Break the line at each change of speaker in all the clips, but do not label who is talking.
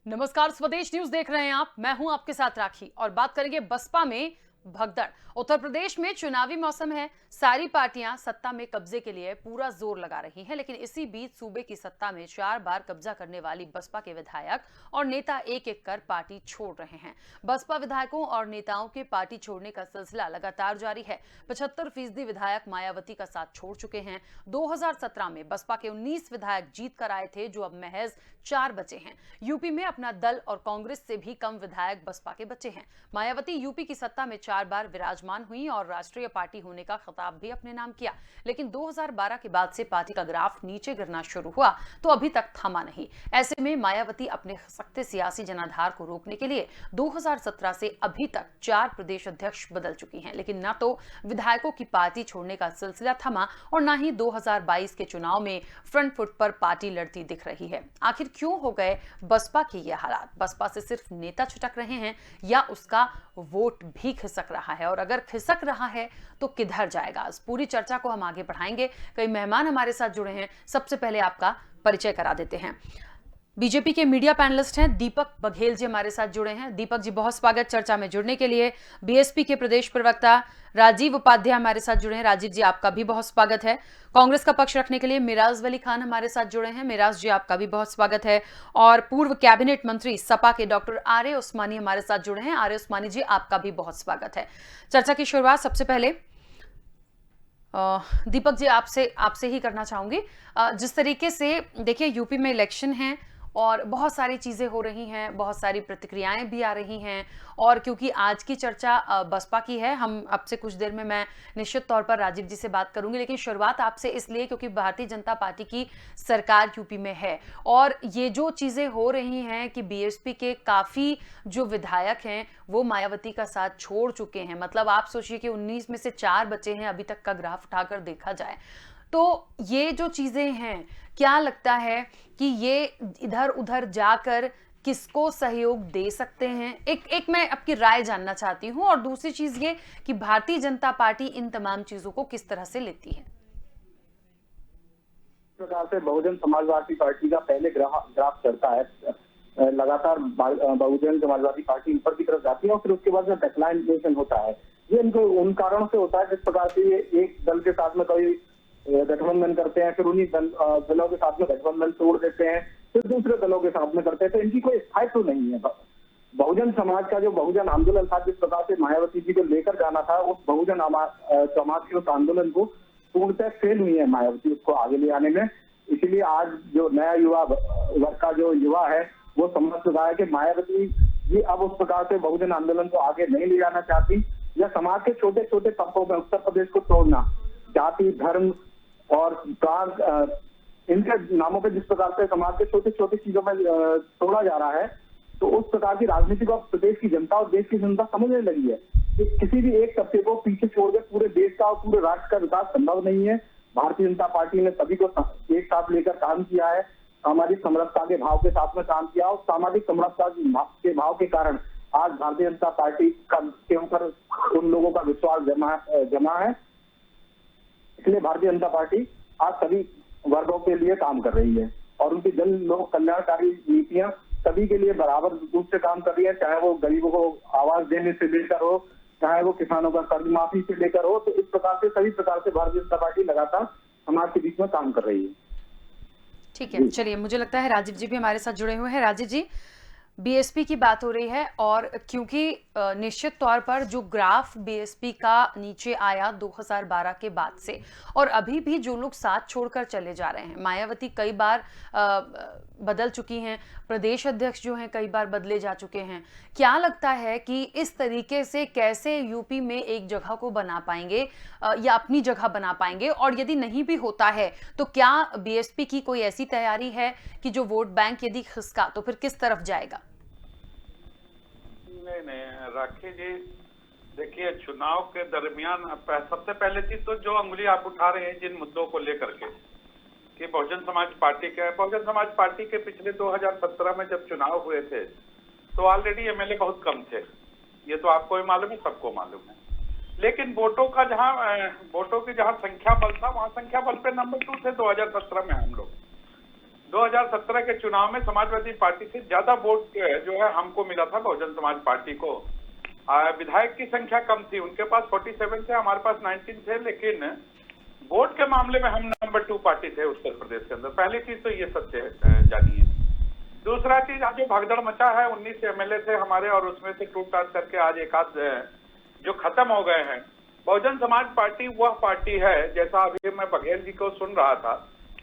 नमस्कार, स्वदेश न्यूज देख रहे हैं आप। मैं हूं आपके साथ राखी और बात करेंगे बसपा में भगदड़। उत्तर प्रदेश में चुनावी मौसम है। सारी पार्टियां सत्ता में कब्जे के लिए पूरा जोर लगा रही हैं, लेकिन इसी बीच सूबे की सत्ता में 4 बार कब्जा करने वाली बसपा के विधायक और नेता एक एक कर पार्टी छोड़ रहे हैं। बसपा विधायकों और नेताओं के पार्टी छोड़ने का सिलसिला लगातार जारी है। 75% विधायक मायावती का साथ छोड़ चुके हैं। 2017 में बसपा के 19 विधायक जीत कर आए थे, जो अब महज 4 बचे हैं। यूपी में अपना दल और कांग्रेस से भी कम विधायक बसपा के बचे हैं। मायावती यूपी की सत्ता में 4 बार विराजमान हुई और राष्ट्रीय पार्टी होने का खिताब भी अपने नाम किया, लेकिन 2012 के बाद से पार्टी का ग्राफ नीचे गिरना शुरू हुआ तो अभी तक थमा नहीं। ऐसे में मायावती अपने खिसकते सियासी जनाधार को रोकने के लिए 2017 से अभी तक 4 प्रदेश अध्यक्ष बदल चुकी हैं, लेकिन न तो विधायकों की पार्टी छोड़ने का सिलसिला थमा और न ही 2022 के चुनाव में फ्रंट फुट पर पार्टी लड़ती दिख रही है। आखिर क्यों हो गए बसपा के ये हालात? बसपा से सिर्फ नेता छिटक रहे हैं या उसका वोट भी खिसक रहा है, और अगर खिसक रहा है तो किधर जाएगा? इस पूरी चर्चा को हम आगे बढ़ाएंगे। कई मेहमान हमारे साथ जुड़े हैं। सबसे पहले आपका परिचय करा देते हैं। बीजेपी के मीडिया पैनलिस्ट हैं दीपक बघेल जी हमारे साथ जुड़े हैं। दीपक जी, बहुत स्वागत चर्चा में जुड़ने के लिए। बीएसपी के प्रदेश प्रवक्ता राजीव उपाध्याय हमारे साथ जुड़े हैं। राजीव जी, आपका भी बहुत स्वागत है। कांग्रेस का पक्ष रखने के लिए मिराज वली खान हमारे साथ जुड़े हैं। मिराज जी, आपका भी बहुत स्वागत है। और पूर्व कैबिनेट मंत्री सपा के डॉक्टर आर्य उस्मानी हमारे साथ जुड़े हैं। आर्य उस्मानी जी, आपका भी बहुत स्वागत है। चर्चा की शुरुआत सबसे पहले दीपक जी आपसे ही करना चाहूंगी। जिस तरीके से देखिए, यूपी में इलेक्शन है और बहुत सारी चीजें हो रही हैं, बहुत सारी प्रतिक्रियाएं भी आ रही हैं, और क्योंकि आज की चर्चा बसपा की है, हम अब से कुछ देर में मैं निश्चित तौर पर राजीव जी से बात करूंगी, लेकिन शुरुआत आपसे इसलिए क्योंकि भारतीय जनता पार्टी की सरकार यूपी में है और ये जो चीजें हो रही हैं कि बीएसपी के काफी जो विधायक हैं वो मायावती का साथ छोड़ चुके हैं। मतलब आप सोचिए कि 19 में से 4 बचे हैं अभी तक का ग्राफ उठाकर देखा जाए तो। ये जो चीजें हैं, क्या लगता है कि ये इधर उधर जाकर किसको सहयोग दे सकते हैं? एक मैं आपकी राय जानना चाहती हूं, और दूसरी चीज ये कि भारतीय जनता पार्टी इन तमाम चीजों को किस तरह से लेती है।
प्रकार से बहुजन समाजवादी पार्टी का पहले ग्राफ चढ़ता है, लगातार बहुजन समाजवादी पार्टी ऊपर की तरफ जाती है और फिर उसके बाद में डिक्लाइनेशन होता है। ये इनको उन कारणों से होता है जिस प्रकार से ये एक दल के साथ में कभी गठबंधन करते हैं, फिर उन्हीं दलों के साथ में गठबंधन तोड़ देते हैं, फिर दूसरे दलों के साथ में करते हैं, तो इनकी कोई स्थायित्व तो नहीं है। बहुजन समाज का जो बहुजन आंदोलन था, जिस प्रकार से मायावती जी को लेकर जाना था, उस बहुजन समाज के उस आंदोलन को पूर्णतः फेल हुई है मायावती उसको आगे ले आने में। इसीलिए आज जो नया युवा वर्ग का जो युवा है वो समझ चुका है कि मायावती जी अब उस प्रकार से बहुजन आंदोलन को आगे नहीं ले जाना चाहती, या समाज के छोटे छोटे तबकों में उत्तर प्रदेश को तोड़ना, जाति धर्म और प्रांत इनके नामों पे जिस प्रकार से समाज के छोटे छोटे चीजों में तोड़ा जा रहा है, तो उस प्रकार की राजनीति को प्रदेश की जनता और देश की जनता समझने लगी है कि किसी भी एक तबके को पीछे छोड़कर पूरे देश का और पूरे राष्ट्र का विकास संभव नहीं है। भारतीय जनता पार्टी ने सभी को एक साथ लेकर काम किया है, सामाजिक समरसता के भाव के साथ में काम किया, और सामाजिक समरसता के भाव के कारण आज भारतीय जनता पार्टी के ऊपर उन लोगों का विश्वास जमा है। इसलिए भारतीय जनता पार्टी आज सभी वर्गों के लिए काम कर रही है और उनकी जन लोक कल्याणकारी नीतियां सभी के लिए बराबर रूप से काम कर रही है, चाहे वो गरीबों को आवास देने से लेकर हो, चाहे वो किसानों का कर्ज माफी से लेकर हो। तो इस प्रकार से सभी प्रकार से भारतीय जनता पार्टी लगातार समाज के बीच में काम कर रही है।
ठीक है, चलिए, मुझे लगता है राजीव जी भी हमारे साथ जुड़े हुए हैं। राजीव जी, बीएसपी की बात हो रही है और क्योंकि निश्चित तौर पर जो ग्राफ बीएसपी का नीचे आया 2012 के बाद से, और अभी भी जो लोग साथ छोड़कर चले जा रहे हैं, मायावती कई बार बदल चुकी हैं, प्रदेश अध्यक्ष जो हैं कई बार बदले जा चुके हैं। क्या लगता है कि इस तरीके से कैसे यूपी में एक जगह को बना पाएंगे या अपनी जगह बना पाएंगे? और यदि नहीं भी होता है तो क्या बीएसपी की कोई ऐसी तैयारी है कि जो वोट बैंक यदि खिसका तो फिर किस तरफ जाएगा?
नहीं राखी जी, देखिए, चुनाव के दरमियान सबसे पहले चीज तो जो अंगुली आप उठा रहे हैं जिन मुद्दों को लेकर के कि बहुजन समाज पार्टी के पिछले 2017 में जब चुनाव हुए थे तो ऑलरेडी एमएलए बहुत कम थे, ये तो आपको भी मालूम है, सबको मालूम है। लेकिन वोटों की जहां संख्या बल था वहां संख्या बल पे नंबर 2 थे 2017 में हम लोग। 2017 के चुनाव में समाजवादी पार्टी से ज्यादा वोट जो है हमको मिला था बहुजन समाज पार्टी को। विधायक की संख्या कम थी, उनके पास 47 थे, हमारे पास 19 थे, लेकिन वोट के मामले में हम नंबर 2 पार्टी थे उत्तर प्रदेश के अंदर। पहली चीज तो ये सत्य जानिए। दूसरा चीज, आज जो भगदड़ मचा है, 19 एमएलए थे हमारे और उसमें से टूट टाट करके आज एक आध जो खत्म हो गए हैं। बहुजन समाज पार्टी वह पार्टी है, जैसा अभी मैं बघेल जी को सुन रहा था,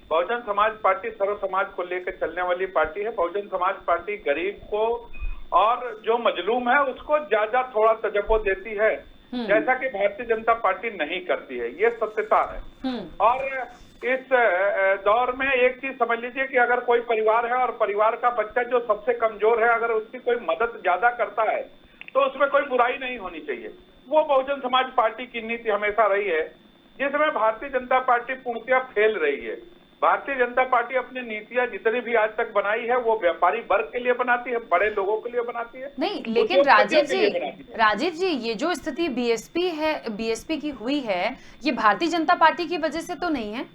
बहुजन समाज पार्टी सर्व समाज को लेकर चलने वाली पार्टी है। बहुजन समाज पार्टी गरीब को और जो मजलूम है उसको ज्यादा थोड़ा तजब्बो देती है, जैसा कि भारतीय जनता पार्टी नहीं करती है। ये सत्यता है। और इस दौर में एक चीज समझ लीजिए कि अगर कोई परिवार है और परिवार का बच्चा जो सबसे कमजोर है, अगर उसकी कोई मदद ज्यादा करता है तो उसमें कोई बुराई नहीं होनी चाहिए। वो बहुजन समाज पार्टी की नीति हमेशा रही है, जिसमें भारतीय जनता पार्टी पूर्णतया फेल रही है। भारतीय जनता पार्टी अपनी नीतियां जितनी भी आज तक बनाई है वो व्यापारी वर्ग के लिए बनाती है, बड़े लोगों के लिए बनाती है।
नहीं, लेकिन राजीव जी ये जो स्थिति बीएसपी की हुई है, ये भारतीय जनता पार्टी की वजह से तो नहीं है?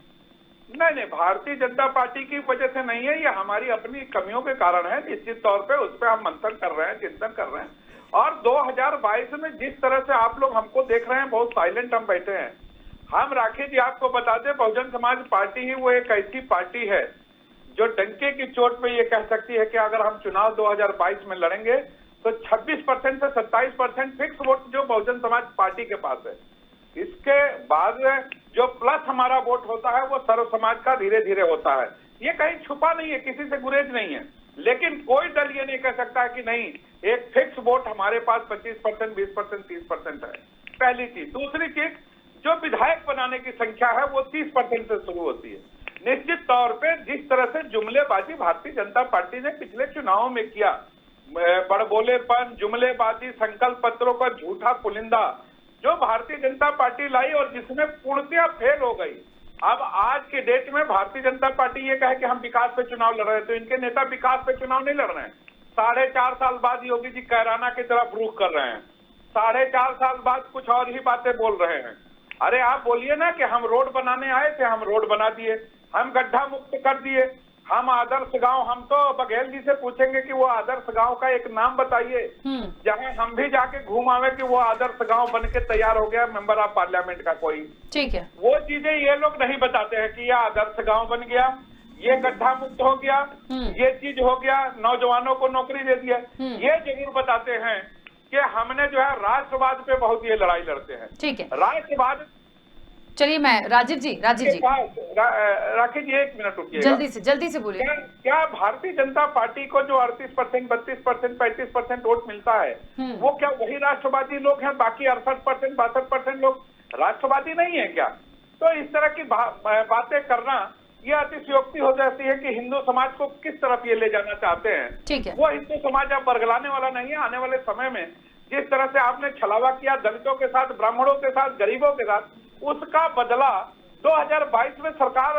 नहीं, भारतीय जनता पार्टी की वजह से नहीं है, ये हमारी अपनी कमियों के कारण है। निश्चित तौर पे उस पर हम मंथन कर रहे हैं, चिंतन कर रहे हैं। और 2022 में जिस तरह से आप लोग हमको देख रहे हैं, बहुत साइलेंट हम बैठे हैं। हम राकेश जी आपको बता दें, बहुजन समाज पार्टी ही वो एक ऐसी पार्टी है जो डंके की चोट पे ये कह सकती है कि अगर हम चुनाव 2022 में लड़ेंगे तो 26% से 27% फिक्स वोट जो बहुजन समाज पार्टी के पास है। इसके बाद जो प्लस हमारा वोट होता है वो सर्व समाज का धीरे धीरे होता है। ये कहीं छुपा नहीं है, किसी से गुरेज नहीं है। लेकिन कोई दल ये नहीं कह सकता कि नहीं, एक फिक्स वोट हमारे पास 25%, 20%, 30% है। पहली चीज। दूसरी चीज, जो विधायक बनाने की संख्या है वो 30% से शुरू होती है। निश्चित तौर पे जिस तरह से जुमलेबाजी भारतीय जनता पार्टी ने पिछले चुनावों में किया, बड़बोलेपन, जुमलेबाजी, संकल्प पत्रों का झूठा पुलिंदा जो भारतीय जनता पार्टी लाई और जिसमें पूर्णतया फेल हो गई। अब आज के डेट में भारतीय जनता पार्टी ये कहे कि हम विकास पे चुनाव लड़ रहे हैं, तो इनके नेता विकास पे चुनाव नहीं लड़ रहे हैं। 4.5 साल बाद योगी जी कैराना की तरफ रुख कर रहे हैं, 4.5 साल बाद कुछ और ही बातें बोल रहे हैं। अरे आप बोलिए ना कि हम रोड बनाने आए थे, हम रोड बना दिए, हम गड्ढा मुक्त कर दिए, हम आदर्श गांव, हम तो बघेल जी से पूछेंगे कि वो आदर्श गांव का एक नाम बताइए जहां हम भी जाके घूम आवे कि वो आदर्श गांव बन के तैयार हो गया मेंबर ऑफ पार्लियामेंट का कोई। ठीक है, वो चीजें ये लोग नहीं बताते हैं कि ये आदर्श गांव बन गया, ये गड्ढा मुक्त हो गया, ये चीज हो गया, नौजवानों को नौकरी दे दिया। ये जरूर बताते हैं कि हमने जो है राष्ट्रवाद पे बहुत ये लड़ाई लड़ते हैं। ठीक है, राष्ट्रवाद।
चलिए मैं राकेश जी
राकेश जी 1 मिनट रुकिए,
जल्दी से बोलिए।
क्या भारतीय जनता पार्टी को जो 38%, 32%, 35% वोट मिलता है वो क्या वही राष्ट्रवादी लोग हैं? बाकी 68%, 62% लोग राष्ट्रवादी नहीं है क्या? तो इस तरह की बातें करना ये अतिशयोक्ति हो जाती है कि हिंदू समाज को किस तरफ ये ले जाना चाहते हैं। ठीक है, वो हिंदू समाज अब बरगलाने वाला नहीं है। आने वाले समय में जिस तरह से आपने छलावा किया दलितों के साथ, ब्राह्मणों के साथ, गरीबों के साथ, उसका बदला 2022 में सरकार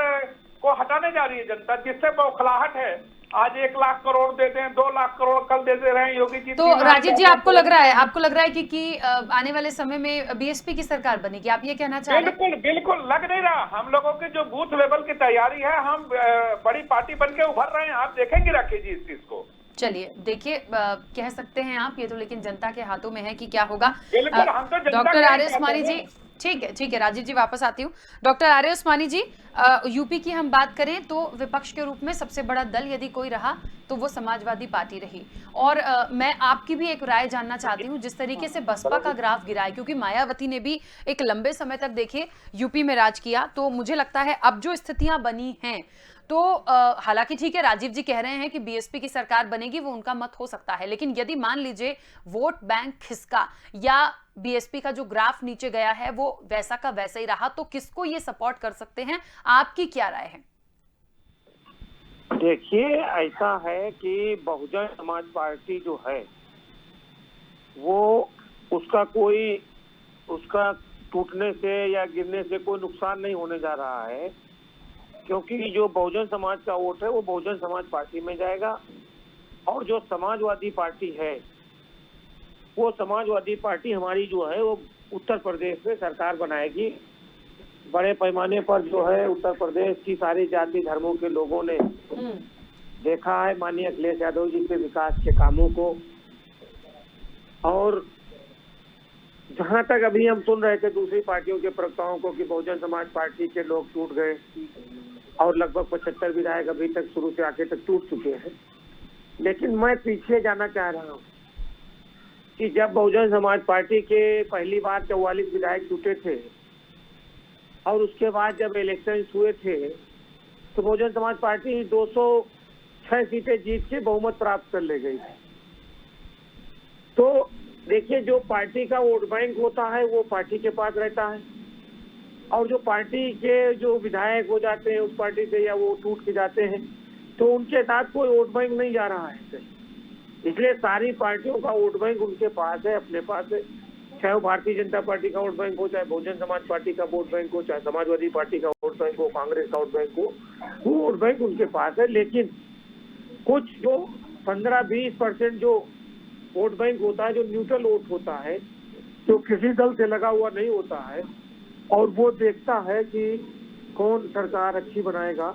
को हटाने जा रही है जनता, जिससे बौखलाहट है। आज 1 लाख करोड़ दे दें, 2 लाख करोड़ कल दे रहे हैं योगी जी।
तो राजीव जी आपको लग रहा है कि आने वाले समय में बीएसपी की सरकार बनेगी, आप ये कहना चाह रहे हैं?
बिल्कुल लग नहीं रहा। हम लोगों की जो बूथ लेवल की तैयारी है, हम बड़ी पार्टी बन के उभर रहे हैं। आप देखेंगे राकेश जी इस चीज को।
चलिए देखिए, कह सकते हैं आप, ये तो लेकिन जनता के हाथों में है कि क्या होगा।
डॉक्टर
आर्य उस्मानी जी, ठीक है राजीव जी वापस आती हूँ। डॉक्टर आर्य उस्मानी जी, यूपी की हम बात करें तो विपक्ष के रूप में सबसे बड़ा दल यदि कोई रहा तो वो समाजवादी पार्टी रही। और मैं आपकी भी एक राय जानना चाहती हूँ, जिस तरीके से बसपा का ग्राफ गिरा है, क्योंकि मायावती ने भी एक लंबे समय तक देखिए यूपी में राज किया, तो मुझे लगता है अब जो स्थितियां बनी हैं तो हालांकि ठीक है, राजीव जी कह रहे हैं कि बीएसपी की सरकार बनेगी, वो उनका मत हो सकता है, लेकिन यदि मान लीजिए वोट बैंक खिसका या बीएसपी का जो ग्राफ नीचे गया है वो वैसा का वैसा ही रहा, तो किसको ये सपोर्ट कर सकते हैं? आपकी क्या राय है?
देखिए, ऐसा है कि बहुजन समाज पार्टी जो है वो उसका टूटने से या गिरने से कोई नुकसान नहीं होने जा रहा है, क्योंकि जो बहुजन समाज का वोट है वो बहुजन समाज पार्टी में जाएगा। और जो समाजवादी पार्टी है वो समाजवादी पार्टी हमारी जो है वो उत्तर प्रदेश में सरकार बनाएगी। बड़े पैमाने पर जो है उत्तर प्रदेश की सारी जाति धर्मों के लोगों ने देखा है माननीय अखिलेश यादव जी के विकास के कामों को। और जहां तक अभी हम सुन रहे थे दूसरी पार्टियों के प्रवक्ताओं को कि बहुजन समाज पार्टी के लोग टूट गए और लगभग 75 विधायक अभी तक शुरू से आगे तक टूट चुके हैं, लेकिन मैं पीछे जाना चाह रहा हूँ कि जब बहुजन समाज पार्टी के पहली बार 44 विधायक टूटे थे और उसके बाद जब इलेक्शन हुए थे तो बहुजन समाज पार्टी 206 सीटें जीत के बहुमत प्राप्त कर ले गई थी। तो देखिए, जो पार्टी का वोट बैंक होता है वो पार्टी के पास रहता है, और जो पार्टी के जो विधायक हो जाते हैं उस पार्टी से या वो टूट के जाते हैं तो उनके साथ कोई वोट बैंक नहीं जा रहा है। इसलिए सारी पार्टियों का वोट बैंक उनके पास है, अपने पास है। चाहे वो भारतीय जनता पार्टी का वोट बैंक हो, चाहे बहुजन समाज पार्टी का वोट बैंक हो, चाहे समाजवादी पार्टी का वोट बैंक हो, कांग्रेस का वोट बैंक हो, वो वोट बैंक उनके पास है। लेकिन कुछ जो 15-20% जो वोट बैंक होता है, जो न्यूट्रल वोट होता है, जो किसी दल से लगा हुआ नहीं होता है और वो देखता है कि कौन सरकार अच्छी बनाएगा।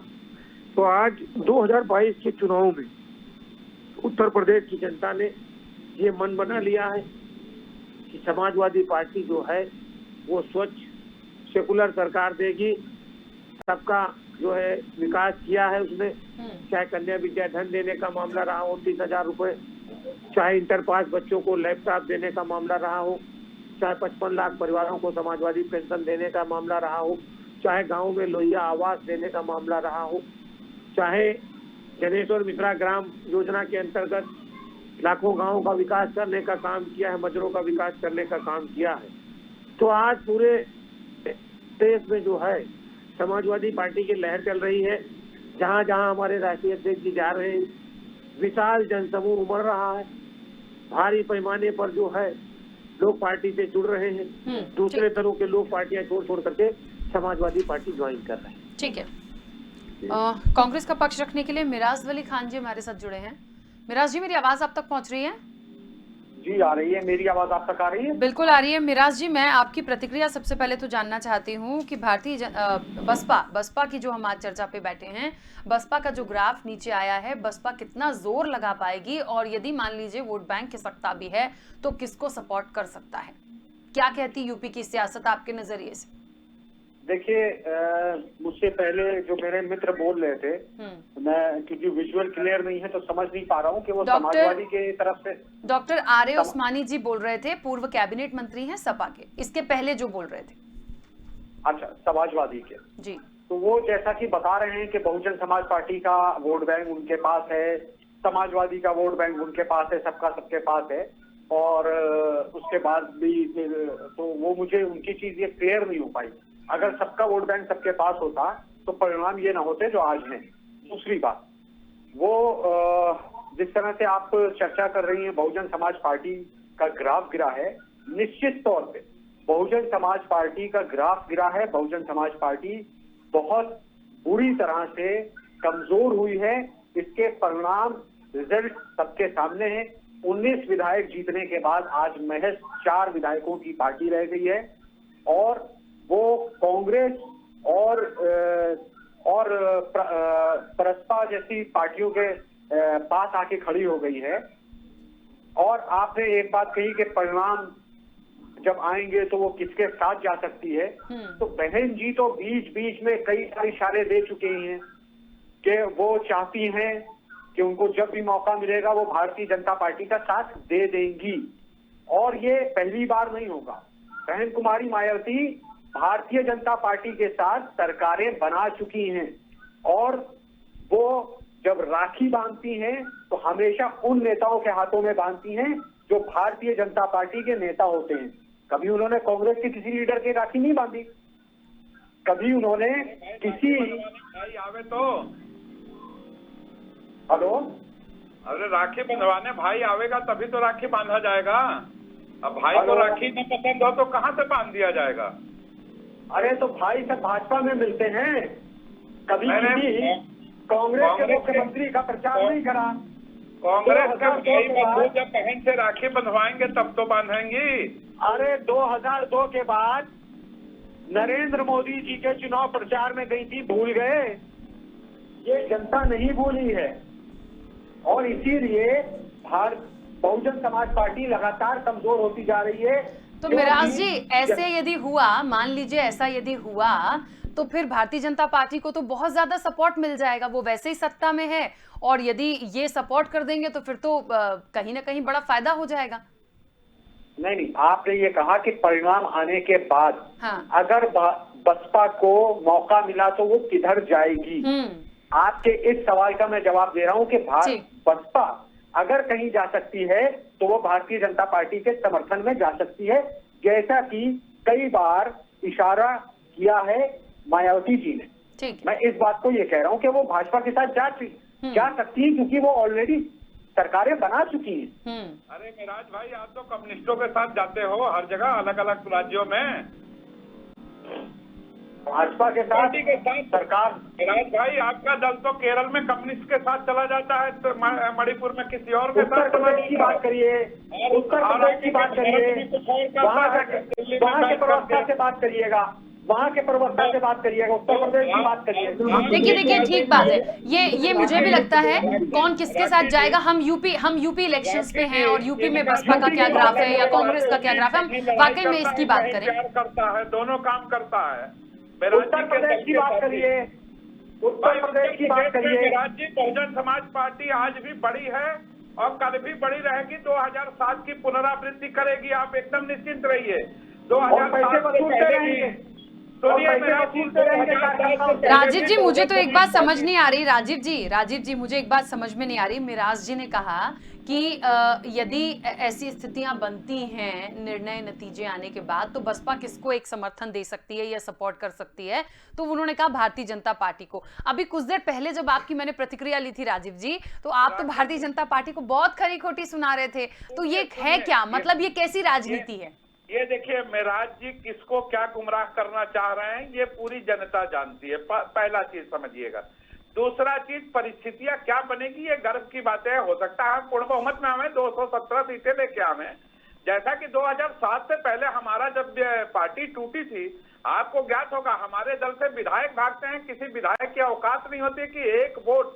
तो आज 2022 के चुनाव में उत्तर प्रदेश की जनता ने ये मन बना लिया है कि समाजवादी पार्टी जो है वो स्वच्छ सेकुलर सरकार देगी। सबका जो है विकास किया है उसने, चाहे कन्या विद्या धन देने का मामला रहा हो 30,000 रुपए, चाहे इंटर पास बच्चों को लैपटॉप देने का मामला रहा हो, चाहे 55 लाख परिवारों को समाजवादी पेंशन देने का मामला रहा हो, चाहे गांव में लोहिया आवास देने का मामला रहा हो, चाहे जनेश्वर मिश्रा ग्राम योजना के अंतर्गत लाखों गांवों का विकास करने का काम किया है, मजरों का विकास करने का काम किया है। तो आज पूरे देश में जो है समाजवादी पार्टी की लहर चल रही है। जहां जहां हमारे राष्ट्रीय अध्यक्ष जी जा रहे हैं, विशाल जनसमूह उमड़ रहा है, भारी पैमाने पर जो है लोग पार्टी से जुड़ रहे हैं। दूसरे दलों के लोग पार्टियां छोड़ करके समाजवादी पार्टी ज्वाइन कर रहे हैं।
ठीक है, कांग्रेस का पक्ष रखने के लिए मिराज वली खान जी हमारे साथ जुड़े हैं। मिराज जी, मेरी आवाज आप तक पहुंच रही है?
जी आ रही है, मेरी आवाज आप तक आ रही है?
बिल्कुल आ रही है। मिराज जी, मैं आपकी प्रतिक्रिया सबसे पहले तो जानना चाहती हूं कि बसपा की जो हम आज चर्चा पे बैठे हैं, बसपा का जो ग्राफ नीचे आया है, बसपा कितना जोर लगा पाएगी, और यदि मान लीजिए वोट बैंक खिसकता भी है तो किसको सपोर्ट कर सकता है? क्या कहती यूपी की सियासत आपके नजरिए से?
देखिए, मुझसे पहले जो मेरे मित्र बोल रहे थे, मैं क्योंकि विजुअल क्लियर नहीं है तो समझ नहीं पा रहा हूँ कि वो समाजवादी के तरफ से
डॉक्टर आर्य उस्मानी जी बोल रहे थे, पूर्व कैबिनेट मंत्री हैं सपा के, इसके पहले जो बोल रहे थे।
अच्छा, समाजवादी के जी। तो वो जैसा कि बता रहे हैं कि बहुजन समाज पार्टी का वोट बैंक उनके पास है, समाजवादी का वोट बैंक उनके पास है, सबका सबके पास है, और उसके बाद भी तो वो मुझे उनकी चीज ये क्लियर नहीं हो पाई। अगर सबका वोट बैंक सबके पास होता तो परिणाम ये ना होते जो आज हैं। दूसरी बात, वो जिस तरह से आप चर्चा कर रही हैं बहुजन समाज पार्टी का ग्राफ गिरा है, निश्चित तौर पे बहुजन समाज पार्टी का ग्राफ गिरा है। बहुजन समाज पार्टी बहुत बुरी तरह से कमजोर हुई है। इसके परिणाम रिजल्ट सबके सामने है। 19 विधायक जीतने के बाद आज महज 4 विधायकों की पार्टी रह गई है, और वो कांग्रेस और प्रसपा जैसी पार्टियों के पास आके खड़ी हो गई है। और आपने एक बात कही कि परिणाम जब आएंगे तो वो किसके साथ जा सकती है, तो बहन जी तो बीच बीच में कई सारे इशारे दे चुके हैं कि वो चाहती हैं कि उनको जब भी मौका मिलेगा वो भारतीय जनता पार्टी का साथ दे देंगी, और ये पहली बार नहीं होगा। बहन कुमारी मायावती भारतीय जनता पार्टी के साथ सरकारें बना चुकी हैं, और वो जब राखी बांधती हैं तो हमेशा उन नेताओं के हाथों में बांधती हैं जो भारतीय जनता पार्टी के नेता होते हैं। कभी उन्होंने कांग्रेस के किसी लीडर के राखी नहीं बांधी, कभी उन्होंने किसी
आवे तो
हेलो,
अरे राखी बंधवाने भाई आवेगा तभी तो राखी बांधा जाएगा। अब भाई को राखी न पसंद हो तो कहाँ से बांध दिया जाएगा?
अरे तो भाई सब भाजपा में मिलते हैं, कभी कांग्रेस के मुख्यमंत्री का प्रचार नहीं करा।
कांग्रेस के भाई बंधु जब बहन से राखी बंधवाएंगे तब तो बांधेंगी।
अरे 2002 के बाद
नरेंद्र मोदी जी के चुनाव प्रचार में गई थी, भूल गए? ये जनता नहीं भूली है और इसीलिए बहुजन समाज पार्टी लगातार कमजोर होती जा रही है।
तो मिराज जी, ऐसे यदि हुआ, मान लीजिए ऐसा यदि हुआ, तो फिर भारतीय जनता पार्टी को तो बहुत ज्यादा सपोर्ट मिल जाएगा, वो वैसे ही सत्ता में है, और यदि ये सपोर्ट कर देंगे तो फिर तो कहीं ना कहीं बड़ा फायदा हो जाएगा।
नहीं, आपने ये कहा कि परिणाम आने के बाद
हाँ।
अगर बसपा को मौका मिला तो वो किधर जाएगी? आपके इस सवाल का मैं जवाब दे रहा हूं कि बसपा अगर कहीं जा सकती है तो वो भारतीय जनता पार्टी के समर्थन में जा सकती है, जैसा कि कई बार इशारा किया है मायावती जी ने।
ठीक,
मैं इस बात को ये कह रहा हूं कि वो भाजपा के साथ जा सकती है, क्योंकि वो ऑलरेडी सरकारें बना चुकी हैं।
अरे मिराज भाई, आप तो कम्युनिस्टों के साथ जाते हो हर जगह, अलग अलग राज्यों में।
भाजपा के साथ सरकार।
मिराज भाई, आपका दल तो केरल में कम्युनिस्ट के साथ चला जाता है, तो मणिपुर में किसी और के साथ।
उत्तर प्रदेश की बात करिए, उत्तर प्रदेश की बात करिए, वहाँ के प्रवक्ता से बात करिएगा, वहाँ के प्रवक्ता से बात करिएगा, उत्तर प्रदेश की बात करिए।
देखिए ठीक बात है, ये मुझे भी लगता है कौन किसके साथ जाएगा। हम यूपी इलेक्शंस पे हैं और यूपी में बसपा का क्या ग्राफ है या कांग्रेस का क्या ग्राफ है, हम वाकई में इसकी बात करें।
करता है, दोनों काम करता है।
उत्तर प्रदेश की बात करिए, उत्तर प्रदेश की बात करिए।
राज्य बहुजन समाज पार्टी आज भी बड़ी है और कल भी बड़ी रहेगी। 2007 की पुनरावृत्ति करेगी, आप एकदम निश्चिंत रहिए। 2007 से पहले
राजीव जी, मुझे तो एक बात समझ नहीं आ रही। राजीव जी मुझे एक बात समझ में नहीं आ रही। मिराज जी ने कहा कि यदि ऐसी स्थितियां बनती हैं निर्णय नतीजे आने के बाद, तो बसपा किसको एक समर्थन दे सकती है या सपोर्ट कर सकती है, तो उन्होंने कहा भारतीय जनता पार्टी को। अभी कुछ देर पहले जब आपकी मैंने प्रतिक्रिया ली थी राजीव जी, तो आप तो भारतीय जनता पार्टी को बहुत खरी खोटी सुना रहे थे। तो ये है क्या, मतलब ये कैसी राजनीति है?
ये देखिए मिराज जी, किसको क्या गुमराह करना चाह रहे हैं ये पूरी जनता जानती है। पहला चीज समझिएगा। दूसरा चीज, परिस्थितियां क्या बनेगी ये गर्व की बात है। हो सकता है पूर्ण बहुमत में हमें 217 सीटें लेके आवे, जैसा कि 2007 से पहले हमारा जब पार्टी टूटी थी, आपको ज्ञात होगा हमारे दल से विधायक भागते हैं, किसी विधायक की औकात नहीं होती कि एक वोट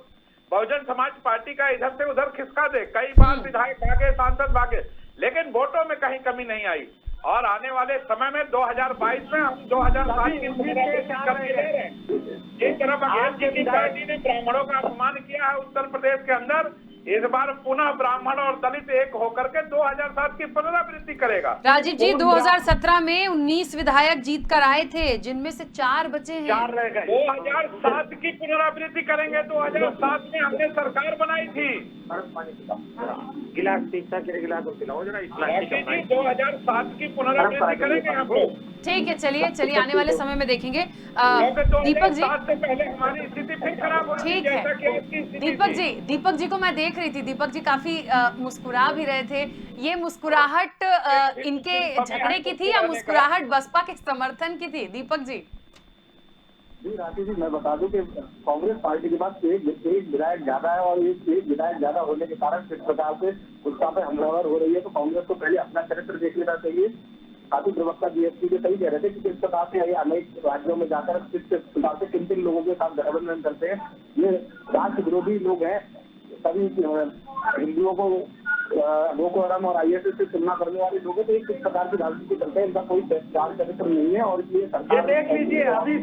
बहुजन समाज पार्टी का इधर से उधर खिसका दे। कई बार विधायक भागे, सांसद भागे, लेकिन वोटों में कहीं कमी नहीं आई। और आने वाले समय में 2022 में हम 2007 की पुनरावृत्ति करके ले रहे हैं। जिस तरफ अखिलेश जी पार्टी ने ब्राह्मणों का अपमान किया है उत्तर प्रदेश के अंदर, इस बार पुनः ब्राह्मण और दलित एक होकर के 2007 की पुनरावृत्ति करेगा।
राजीव जी, 2017 में 19 विधायक जीत कर आए थे, जिनमें से 4 बचे हैं।
4 रह गए।
2007 की पुनरावृत्ति करेंगे। 2007 में हमने सरकार बनाई थी।
गिलास तीसरा के गिलास को पिलाओ जरा।
2007 की पुनरावृत्ति करेंगे हम लोग।
ठीक है, चलिए आने वाले समय में देखेंगे। दीपक जी,
से पहले हमारी स्थिति फिर खराब हो।
ठीक है दीपक जी को मैं देख रही थी, दीपक जी काफी मुस्कुरा भी रहे थे। ये मुस्कुराहट इनके झगड़े की थी या मुस्कुराहट बसपा के समर्थन की थी? दीपक जी
राकेश जी, मैं बता दूं कि कांग्रेस पार्टी के पास एक विधायक ज्यादा है और एक विधायक ज्यादा होने के कारण किस प्रकार से उसका पे हमलावर हो रही है। तो कांग्रेस को पहले अपना चरित्र देख लेना चाहिए। काफी प्रवक्ता बीएसपी के सही कह रहे थे कि किस प्रकार से ये अनेक राज्यों में जाकर किस प्रकार से किन किन लोगों के साथ गठबंधन करते हैं। ये राष्ट्र विरोधी लोग हैं। सभी हिंदुओं को रोको हराम और आईएसएस से तुलना करने वाले लोगों को किस प्रकार की राजनीति करते हैं, इनका कोई चार चरित्र नहीं है। और ये सरकार
देख लीजिए, अभी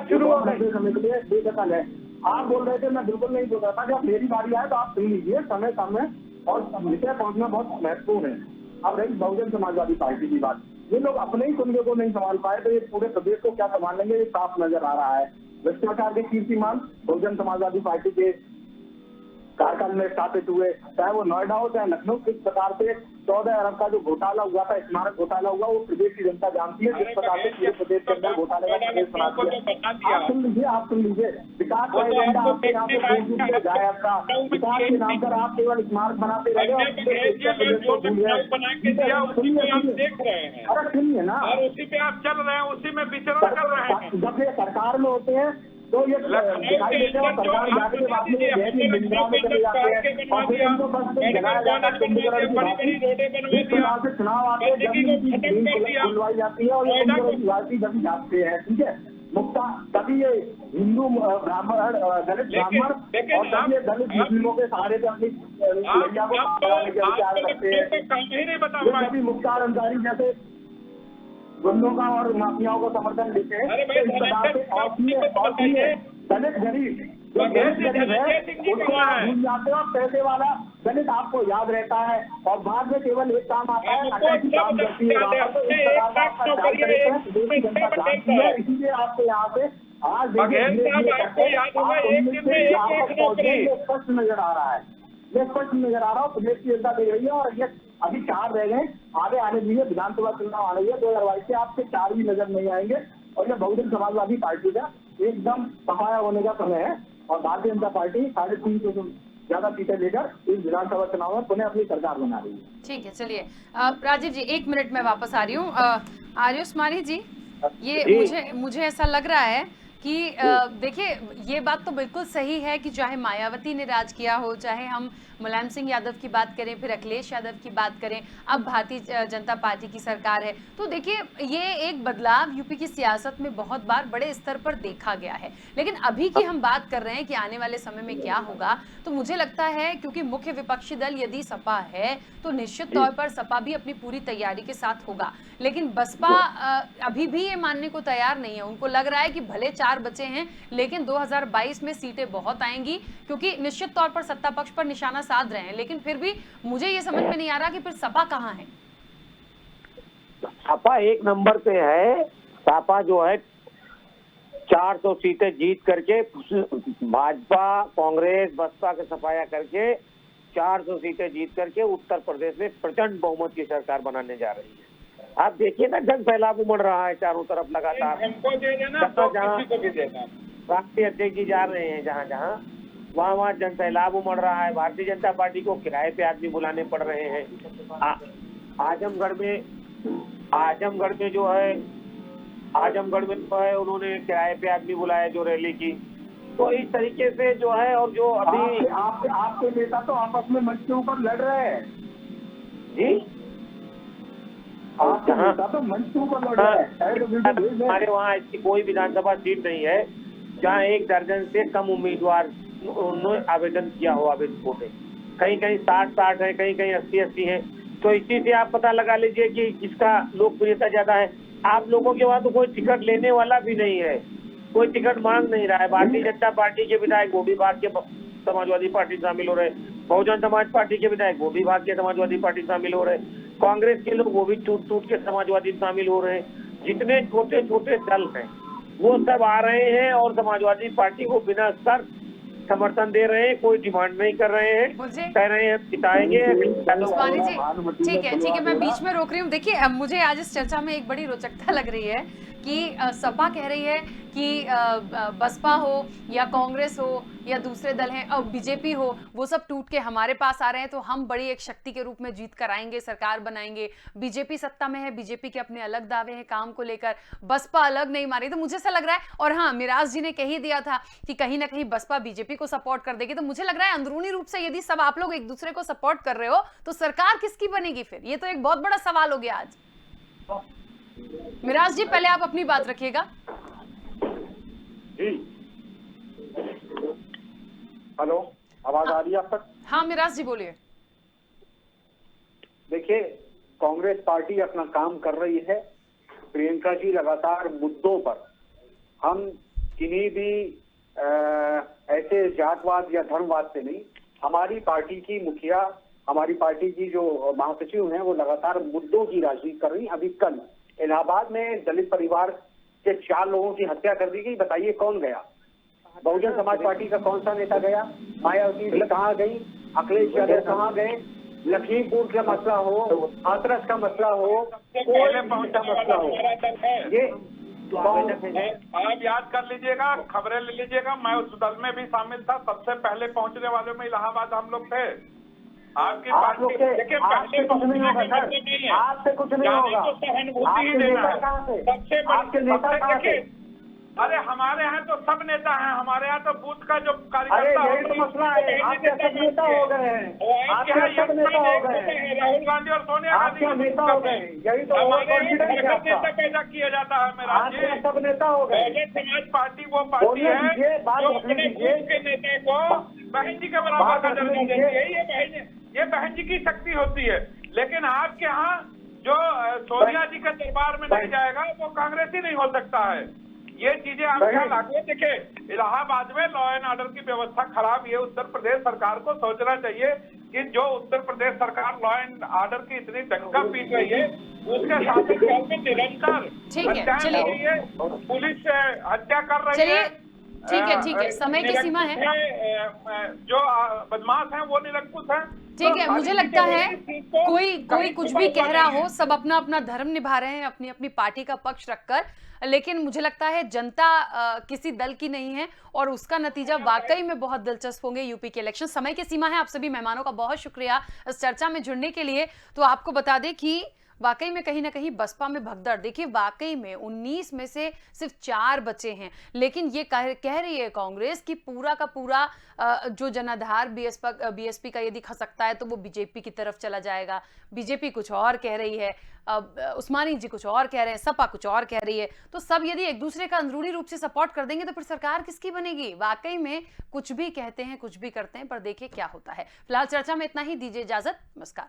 शुरू हो गई
समय के लिए बेदखल है। आप बोल रहे थे, मैं बिल्कुल नहीं बोल रहा था। जब मेरी बारी आए तो आप सुन लीजिए, समय कम है और विषय पहुंचना बहुत महत्वपूर्ण है। अब रही बहुजन समाजवादी पार्टी की बात, ये लोग अपने ही कुंडे को नहीं संभाल पाए तो ये पूरे प्रदेश को क्या संभाल लेंगे, ये साफ नजर आ रहा है। भ्रष्टाचार के कीर्तिमान बहुजन समाजवादी पार्टी के कार्यकाल में स्थापित हुए, चाहे वो नोएडा हो चाहे लखनऊ। किस प्रकार से 14 अरब का जो घोटाला हुआ था, स्मारक घोटाला हुआ, वो प्रदेश की जनता जानती है। जिस प्रकार से पूरे प्रदेश के अंदर घोटाले का प्रदेश बना दिया। आप सुन लीजिए, विकास का एजेंडा आपके यहाँ पे गायब था। विकास के नाम पर आप केवल स्मारक बनाते रहे। अरे सुनिए ना,
और उसी पे आप चल रहे हैं, उसी में विचरण कर रहे हैं।
जब ये सरकार में होते हैं तो ये दिखाई देते हैं सरकार जाने के बाद में गहरी निंदा में चले जाते हैं और फिर उनको बस जलाया जाता है कुंभकर्ण की भांति। जिस प्रकार से चुनाव आते हैं जब इनकी नींद खुलवाई जाती है और ये कुंभकर्ण की भांति जब जाते हैं, ठीक है, मुक्ता तभी ये हिंदू ब्राह्मण दलित ब्राह्मण और तभी ये दलित मुस्लिमों के सहारे से अपनी लड़कियों को बनाने के विचार करते हैं। तभी मुख्तार अंसारी जैसे गुंडों का और माफियाओं को समर्थन देते हैं। तो इस प्रकार से और दलित गरीब जो दलित गरीब है उनको आप भूल जाते हो और पैसे वाला दलित आपको याद रहता है और बाद में केवल एक काम आता है, अटैची काम करती है वहाँ पर। तो इस प्रकार का आपका चाल चरित्र है, प्रदेश की जनता जानती है, इसीलिए आपको यहाँ से आज देखिए स्पष्ट नजर आ रहा है, ये स्पष्ट नजर आ रहा है। प्रदेश की जनता देख रही है और ये अभी 4 रह गए, आगे आने दीजिए, विधानसभा चुनाव आ रही है 2022 से, आपके 4 भी नजर नहीं आएंगे और ये बहुजन समाजवादी पार्टी का एकदम सफाया होने का समय है और भारतीय जनता पार्टी 350 से ज्यादा सीटें लेकर इस विधानसभा चुनाव में पुनः अपनी सरकार बना रही है।
ठीक है, चलिए राजीव जी 1 मिनट में वापस आ रही हूँ। आयुष मारी जी, ये मुझे ऐसा लग रहा है कि देखिए ये बात तो बिल्कुल सही है कि चाहे मायावती ने राज किया हो, चाहे हम मुलायम सिंह यादव की बात करें, फिर अखिलेश यादव की बात करें, अब भारतीय जनता पार्टी की सरकार है, तो देखिए ये एक बदलाव यूपी की सियासत में बहुत बार बड़े स्तर पर देखा गया है। लेकिन अभी की हम बात कर रहे हैं कि आने वाले समय में क्या होगा, तो मुझे लगता है क्योंकि मुख्य विपक्षी दल यदि सपा है तो निश्चित तौर पर सपा भी अपनी पूरी तैयारी के साथ होगा। लेकिन बसपा अभी भी ये मानने को तैयार नहीं है। उनको लग रहा है कि भले 4 बचे हैं लेकिन 2022 में सीटें बहुत आएंगी, क्योंकि निश्चित तौर पर सत्ता पक्ष पर निशाना साध रहे हैं। लेकिन फिर भी मुझे ये समझ में नहीं आ रहा कि फिर सपा कहाँ है।
सपा 1 नंबर पे है। सपा जो है 400 सीटें जीत करके भाजपा, कांग्रेस, बसपा का सफाया करके 400 सीटें जीत करके उत्तर प्रदेश में प्रचंड बहुमत की सरकार बनाने जा रही है। आप देखिए ना, जन फैलाव उमड़ रहा है चारों तरफ लगातार। राष्ट्रीय अध्यक्ष जी जा रहे हैं जहाँ जहाँ, वहाँ जन सैलाब उमड़ रहा है। भारतीय जनता पार्टी को किराए पे आदमी बुलाने पड़ रहे हैं। आजमगढ़ में जो है उन्होंने किराए पे आदमी बुलाया जो रैली की। तो इस तरीके से जो है, और जो अभी
आपके नेता तो आपस में मंच के ऊपर लड़ रहे हैं
जी,
आपके नेता तो मंच के ऊपर लड़ रहे हैं।
हमारे वहाँ ऐसी कोई विधानसभा सीट नहीं है जहाँ 1 दर्जन से कम उम्मीदवार उन्होंने आवेदन किया हो आवेदकों ने। कहीं कहीं 60 है, कहीं कहीं 80 है। तो इसी से आप पता लगा लीजिए कि किसका लोकप्रियता ज्यादा है। आप लोगों के वहाँ तो कोई टिकट लेने वाला भी नहीं है, कोई टिकट मांग नहीं रहा है। भारतीय जनता पार्टी के विधायक वो भी भाग के समाजवादी पार्टी शामिल हो रहे, बहुजन समाज पार्टी के विधायक वो भी भाग के समाजवादी पार्टी शामिल हो रहे, कांग्रेस के लोग वो भी टूट के समाजवादी शामिल हो रहे हैं। जितने छोटे छोटे दल हैं वो सब आ रहे हैं और समाजवादी पार्टी को बिना शर्त समर्थन दे रहे हैं, कोई डिमांड नहीं कर रहे हैं, कह रहे हैं जिताएंगे।
ठीक है, मैं बीच में रोक रही हूँ। देखिए मुझे आज इस चर्चा में एक बड़ी रोचकता लग रही है कि सपा कह रही है कि बसपा हो या कांग्रेस हो या दूसरे दल हैं और बीजेपी हो, वो सब टूट के हमारे पास आ रहे हैं तो हम बड़ी एक शक्ति के रूप में जीत कर आएंगे, सरकार बनाएंगे। बीजेपी सत्ता में है, बीजेपी के अपने अलग दावे हैं काम को लेकर, बसपा अलग नहीं मारी। तो मुझे ऐसा लग रहा है, और हाँ मिराज जी ने कह ही दिया था कि कहीं ना कहीं बसपा बीजेपी को सपोर्ट कर देगी। तो मुझे लग रहा है अंदरूनी रूप से यदि सब आप लोग एक दूसरे को सपोर्ट कर रहे हो तो सरकार किसकी बनेगी फिर? ये तो एक बहुत बड़ा सवाल हो गया आज। मिराज जी पहले आप अपनी बात रखिएगा।
हेलो, आवाज आ रही है आप तक?
हाँ मिराज जी बोलिए।
देखिए, कांग्रेस पार्टी अपना काम कर रही है। प्रियंका जी लगातार मुद्दों पर, हम किन्हीं भी ऐसे जातवाद या धर्मवाद से नहीं, हमारी पार्टी की मुखिया, हमारी पार्टी की जो महासचिव हैं वो लगातार मुद्दों की राजनीति कर रही। अभी कल इलाहाबाद में दलित परिवार के 4 लोगों की हत्या कर दी गई। बताइए कौन गया? बहुजन समाज पार्टी का कौन सा नेता गया? मायावती जी कहाँ गई? अखिलेश यादव कहाँ गए? लखीमपुर का मसला हो, हाथरस का मसला हो, कोई सा मसला हो, ये
आप याद कर लीजिएगा, खबरें ले लीजिएगा। मैं उस दल में भी शामिल था, सबसे पहले पहुंचने वालों में इलाहाबाद हम लोग थे। आपकी पार्टी देखिए, पहले
कुछ नहीं होगा सर, आपसे कुछ नहीं होगा।
सहानुभूति ही देना है। सबसे
आपके नेता कहाँ थे?
अरे हमारे यहाँ तो सब नेता हैं, हमारे यहाँ तो बूथ का जो
अरे
कार्यकर्ता
यही तो मसला है, आपके सब नेता हो गए हैं, आपके सब नेता हो गए हैं,
राहुल गांधी और सोनिया गांधी
आपके नेता हो गए, यही तो ओवर कॉन्फिडेंस है आपका।
नेता पैदा किया जाता है मेरा जी।
आपके सब नेता हो गए।
बहुजन समाज पार्टी वो पार्टी
बोलने
है
दीजिए, बात
जो
रखने
अपने
दीजिए।
बूथ के नेता को बहन जी के बराबर
बात
का
रखने
दर्जा
दीजिए।
देती है। ये बहन जी की शक्ति होती है। लेकिन आपके यहाँ जो सोनिया जी के दरबार में नहीं जाएगा वो कांग्रेसी नहीं हो सकता है। ये चीजें आप क्या लागू है। देखिए, इलाहाबाद में लॉ एंड ऑर्डर की व्यवस्था खराब, ये उत्तर प्रदेश सरकार को सोचना चाहिए कि जो उत्तर प्रदेश सरकार लॉ एंड ऑर्डर की इतनी डंका पीट रही है, उसके शासनकाल में निरंतर
ठीक है,
हत्याएं
चलिए।
हो रही है, पुलिस हत्या कर रही
चलिए,
है।
ठीक है, समय की सीमा है।
जो बदमाश हैं वो निरंकुश हैं।
ठीक है,
तो
मुझे
अभी
लगता
के
है
इस चीज को
कोई
कहीं
कुछ
छुपा
भी
हुआ
कह रहा
नहीं
हो,
है।
सब अपना अपना धर्म निभा रहे हैं, अपनी अपनी पार्टी का पक्ष रखकर, लेकिन मुझे लगता है जनता किसी दल की नहीं है और उसका नतीजा वाकई में बहुत दिलचस्प होंगे यूपी के इलेक्शन। समय की सीमा है। आप सभी मेहमानों का बहुत शुक्रिया इस चर्चा में जुड़ने के लिए। तो आपको बता दें कि वाकई में कहीं ना कहीं बसपा में भगदड़, देखिए वाकई में 19 में से सिर्फ 4 बचे हैं, लेकिन ये कह रही है कांग्रेस कि पूरा का पूरा जो जनाधार बीएसपी का यदि खसकता है तो वो बीजेपी की तरफ चला जाएगा। बीजेपी कुछ और कह रही है, उस्मानी जी कुछ और कह रहे हैं, सपा कुछ और कह रही है। तो सब यदि एक दूसरे का अंदरूनी रूप से सपोर्ट कर देंगे तो फिर सरकार किसकी बनेगी। वाकई में कुछ भी कहते हैं, कुछ भी करते हैं, पर देखिए क्या होता है। फिलहाल चर्चा में इतना ही, दीजिए इजाजत, नमस्कार।